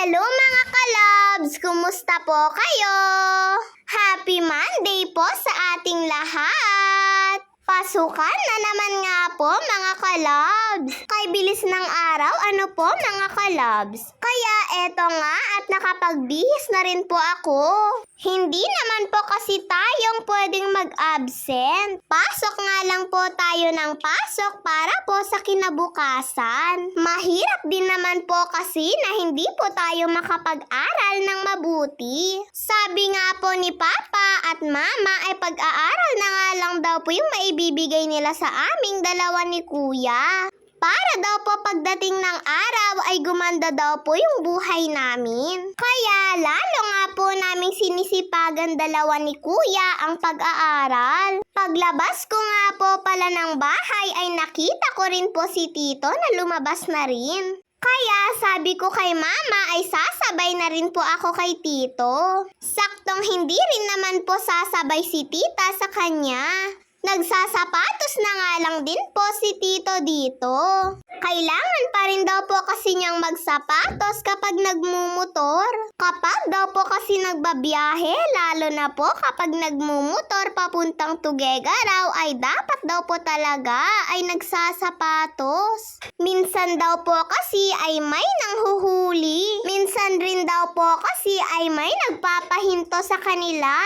Hello mga kalabs! Kumusta po kayo? Happy Monday po sa ating lahat! Pasukan na naman nga po mga kalabs! Kay bilis ng araw, ano po mga kalabs? Kaya eto nga at nakapagbihis na rin po ako. Hindi naman po kasi tayong pwedeng mag-absent. Pasok nga lang po tayo ng pasok para po sa kinabukasan. Mahirap din naman po kasi na hindi po tayo makapag-aral ng mabuti. Sabi nga po ni Papa at Mama ay pag-aaral na nga lang daw po yung maibibigay nila sa aming dalawa ni Kuya. Para daw po pagdating ng araw ay gumanda daw po yung buhay namin. Kaya lalo nga po naming sinisipagan dalawa ni Kuya ang pag-aaral. Paglabas ko nga po pala ng bahay ay nakita ko rin po si Tito na lumabas na rin. Kaya sabi ko kay Mama ay sasabay na rin po ako kay Tito. Saktong hindi rin naman po sasabay si Tita sa kanya. Nagsasapatos na nga lang din po si Tito dito. Kailangan pa rin daw po kasi niyang magsapatos kapag nagmumotor. Kapag daw po kasi nagbabiyahe, lalo na po kapag nagmumotor papuntang Tuguegarao ay dapat daw po talaga ay nagsasapatos. Minsan daw po kasi ay may nanghuhuli. Minsan rin daw po kasi ay may nagpapahinto sa kanila.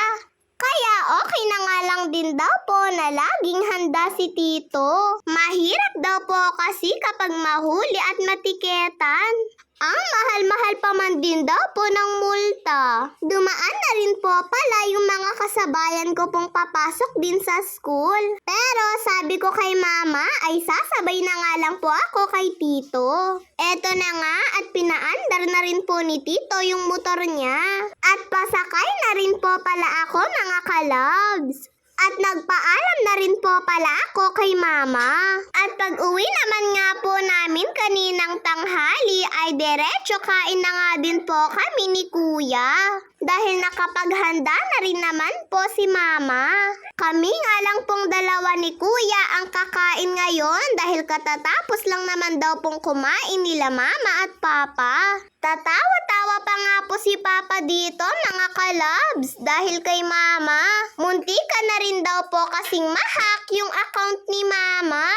Kaya okay na nga lang din daw po na laging handa si Tito. Mahirap daw po kasi kapag mahuli at matiketan. Ang mahal-mahal pa man din daw po ng multa. Dumaan na rin po pala yung mga kasabayan ko pong papasok din sa school. Pero sabi ko kay Mama ay sasabay na nga lang po ako kay Tito. Eto na nga at pinaandar na rin po ni Tito yung motor niya. At pasakay na rin po pala ako mga kalabs. At nagpaalam na rin po pala ako kay Mama. At pag uwi naman nga po namin kaninang tanghali ay diretso kain na nga din po kami ni Kuya. Dahil nakapaghanda na rin naman po si Mama. Kami nga lang pong dalawa ni Kuya ang kakain ngayon dahil katatapos lang naman daw pong kumain nila Mama at Papa. Tatawa-tawa pa nga po si Papa dito mga kalabs dahil kay Mama. Muntikan na rin daw po kasing mahack yung account ni Mama.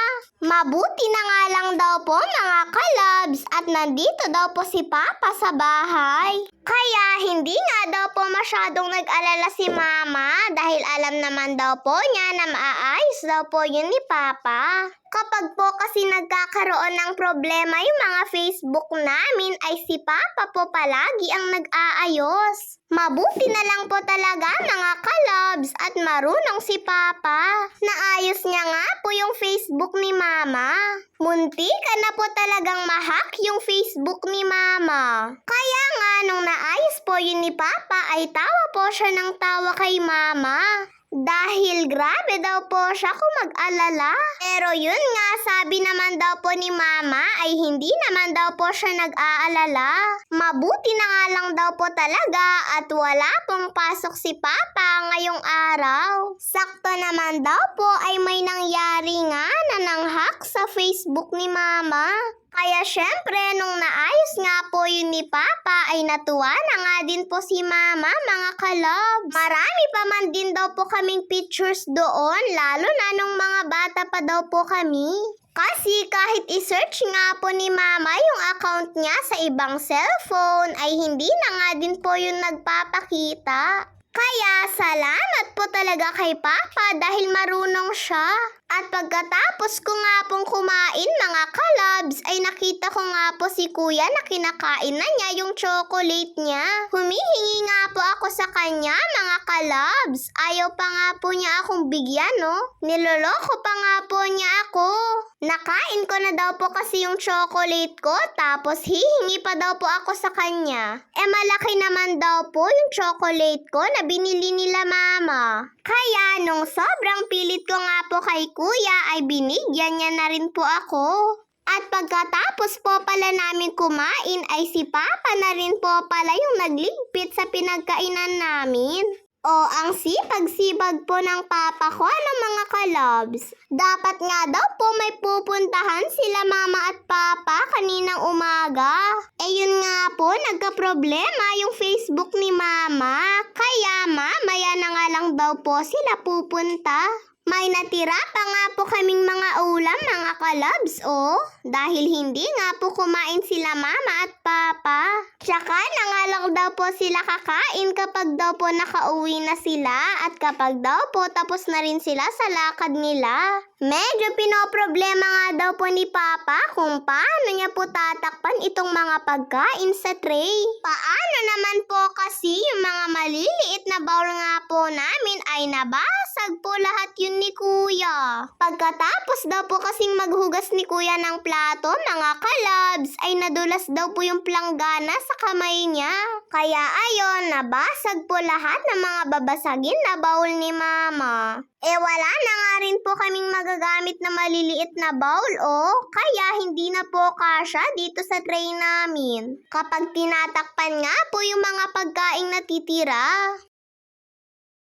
Mabuti na nga lang daw po mga kalabs at nandito daw po si Papa sa bahay. Kaya hindi nga daw po masyadong nag-alala si Mama dahil alam naman daw po niya na maaayos daw po yun ni Papa. Kapag po kasi nagkakaroon ng problema yung mga Facebook namin ay si Papa po palagi ang nag-aayos. Mabuti na lang po talaga mga kalabs at marunong si Papa. Naayos niya nga po yung Facebook ni Mama. Muntikan na po talagang mahack yung Facebook ni Mama. Kaya nga nung naayos po yun ni Papa ay tawa po siya ng tawa kay Mama. Dahil grabe daw po siya kung mag-alala. Pero yun nga, sabi naman daw po ni Mama ay hindi naman daw po siya nag-aalala. Mabuti na nga lang daw po talaga at wala pong pasok si Papa ngayong araw. Sakto naman daw po ay may nangyari nga na nang-hack sa Facebook ni Mama. Kaya syempre, nung naayos nga po yun ni Papa, ay natuwa na nga din po si Mama, mga kalabs. Marami pa man din daw po kaming pictures doon, lalo na nung mga bata pa daw po kami. Kasi kahit i-search nga po ni Mama yung account niya sa ibang cellphone, ay hindi na nga din po yung nagpapakita. Kaya salamat po talaga kay Papa dahil marunong siya. At pagkatapos ko nga pong kumain mga kalabs ay nakita ko nga po si Kuya na kinakain na niya yung chocolate niya. Humihingi nga po ako sa kanya mga kalabs. Ayaw pa nga po niya akong bigyan Niloloko pa nga po niya ako. Nakain ko na daw po kasi yung chocolate ko tapos hihingi pa daw po ako sa kanya. Malaki naman daw po yung chocolate ko na binili nila Mama. Kaya nung sobrang pilit ko nga po kay Kuya ay binigyan niya na rin po ako. At pagkatapos po pala namin kumain ay si Papa na rin po pala yung nagligpit sa pinagkainan namin. O, ang sipag-sipag po ng papa ko, mga kalabs. Dapat nga daw po may pupuntahan sila mama at papa kaninang umaga. Yun nga po, nagka-problema yung Facebook ni mama. Kaya mamaya na nga lang daw po sila pupunta. May natira pa nga po kaming mga ulam, mga kalabs, dahil hindi nga po kumain sila mama at papa. Tsaka na nga lang daw po sila kakain kapag daw po nakauwi na sila at kapag daw po tapos na rin sila sa lakad nila. Medyo pinoproblema nga daw po ni Papa kung paano niya po tatakpan itong mga pagkain sa tray. Paano naman po kasi yung mga maliliit na bowl nga po namin ay nabasag po lahat yun ni Kuya. Pagkatapos daw po kasing maghugas ni Kuya ng plato, mga kalabs, ay nadulas daw po yung planggana sa kamay niya. Kaya ayon, nabasag po lahat ng mga babasagin na bowl ni Mama. Wala na nga rin po kaming magagamit na maliliit na bowl, kaya hindi na po kasya dito sa tray namin. Kapag tinatakpan nga po yung mga pagkaing natitira.